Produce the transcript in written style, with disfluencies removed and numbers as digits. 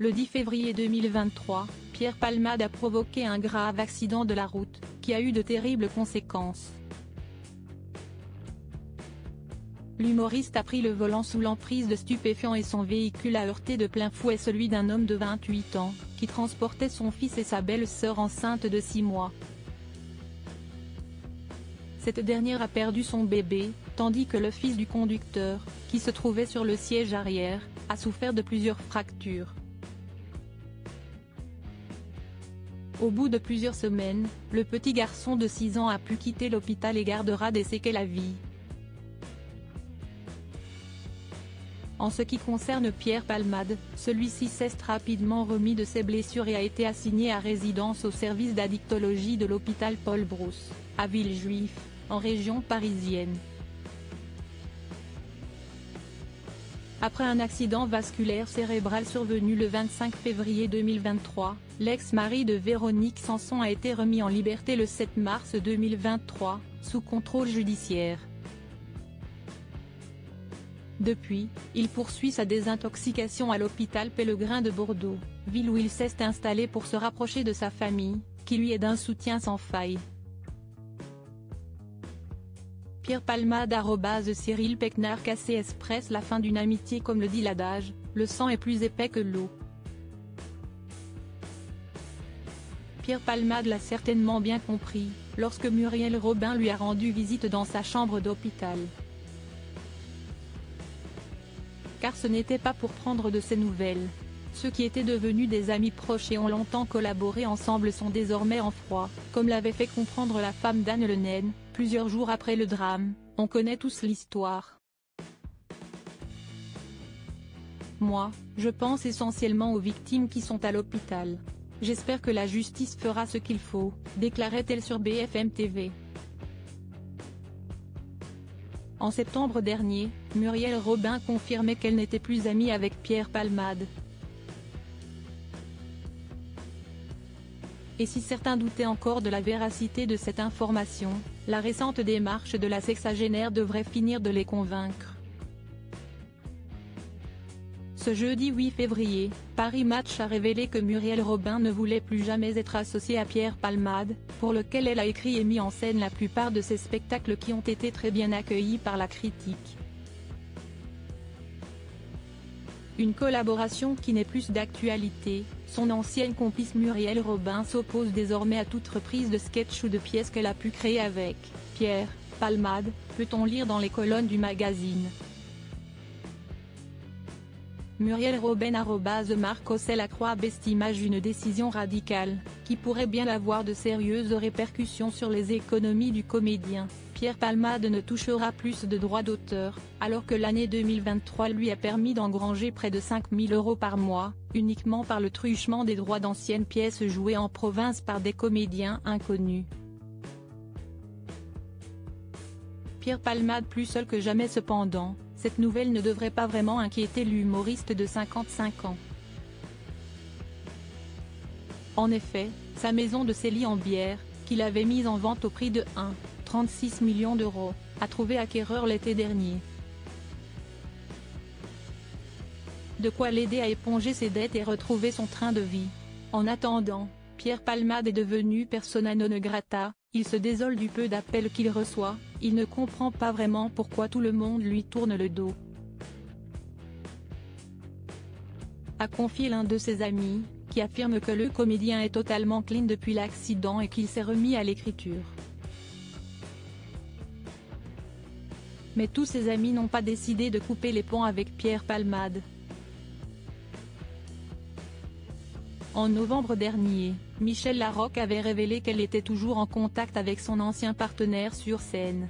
Le 10 février 2023, Pierre Palmade a provoqué un grave accident de la route, qui a eu de terribles conséquences. L'humoriste a pris le volant sous l'emprise de stupéfiants et son véhicule a heurté de plein fouet celui d'un homme de 28 ans, qui transportait son fils et sa belle-sœur enceinte de 6 mois. Cette dernière a perdu son bébé, tandis que le fils du conducteur, qui se trouvait sur le siège arrière, a souffert de plusieurs fractures. Au bout de plusieurs semaines, le petit garçon de 6 ans a pu quitter l'hôpital et gardera des séquelles à vie. En ce qui concerne Pierre Palmade, celui-ci s'est rapidement remis de ses blessures et a été assigné à résidence au service d'addictologie de l'hôpital Paul-Brousse, à Villejuif, en région parisienne. Après un accident vasculaire cérébral survenu le 25 février 2023, l'ex-mari de Véronique Sanson a été remis en liberté le 7 mars 2023, sous contrôle judiciaire. Depuis, il poursuit sa désintoxication à l'hôpital Pellegrin de Bordeaux, ville où il s'est installé pour se rapprocher de sa famille, qui lui est d'un soutien sans faille. Pierre Palmade @Cyril Pechnard KC expresse la fin d'une amitié comme le dit l'adage, le sang est plus épais que l'eau. Pierre Palmade l'a certainement bien compris, lorsque Muriel Robin lui a rendu visite dans sa chambre d'hôpital. Car ce n'était pas pour prendre de ses nouvelles. Ceux qui étaient devenus des amis proches et ont longtemps collaboré ensemble sont désormais en froid, comme l'avait fait comprendre la femme d'Anne Le Naine, plusieurs jours après le drame. On connaît tous l'histoire. Moi, je pense essentiellement aux victimes qui sont à l'hôpital. J'espère que la justice fera ce qu'il faut, déclarait-elle sur BFM TV. En septembre dernier, Muriel Robin confirmait qu'elle n'était plus amie avec Pierre Palmade. Et si certains doutaient encore de la véracité de cette information, la récente démarche de la sexagénaire devrait finir de les convaincre. Ce jeudi 8 février, Paris Match a révélé que Muriel Robin ne voulait plus jamais être associée à Pierre Palmade, pour lequel elle a écrit et mis en scène la plupart de ses spectacles qui ont été très bien accueillis par la critique. Une collaboration qui n'est plus d'actualité, son ancienne complice Muriel Robin s'oppose désormais à toute reprise de sketch ou de pièces qu'elle a pu créer avec Pierre Palmade, peut-on lire dans les colonnes du magazine. Muriel Robin @Marc Lacroix estime une décision radicale, qui pourrait bien avoir de sérieuses répercussions sur les économies du comédien. Pierre Palmade ne touchera plus de droits d'auteur, alors que l'année 2023 lui a permis d'engranger près de 5 000 € par mois, uniquement par le truchement des droits d'anciennes pièces jouées en province par des comédiens inconnus. Pierre Palmade plus seul que jamais cependant, cette nouvelle ne devrait pas vraiment inquiéter l'humoriste de 55 ans. En effet, sa maison de Célie-en-Bière, qu'il avait mise en vente au prix de 1,36 million €, a trouvé acquéreur l'été dernier. De quoi l'aider à éponger ses dettes et retrouver son train de vie. En attendant, Pierre Palmade est devenu persona non grata, il se désole du peu d'appels qu'il reçoit, il ne comprend pas vraiment pourquoi tout le monde lui tourne le dos. A confié l'un de ses amis, qui affirme que le comédien est totalement clean depuis l'accident et qu'il s'est remis à l'écriture. Mais tous ses amis n'ont pas décidé de couper les ponts avec Pierre Palmade. En novembre dernier, Michel Larocque avait révélé qu'elle était toujours en contact avec son ancien partenaire sur scène.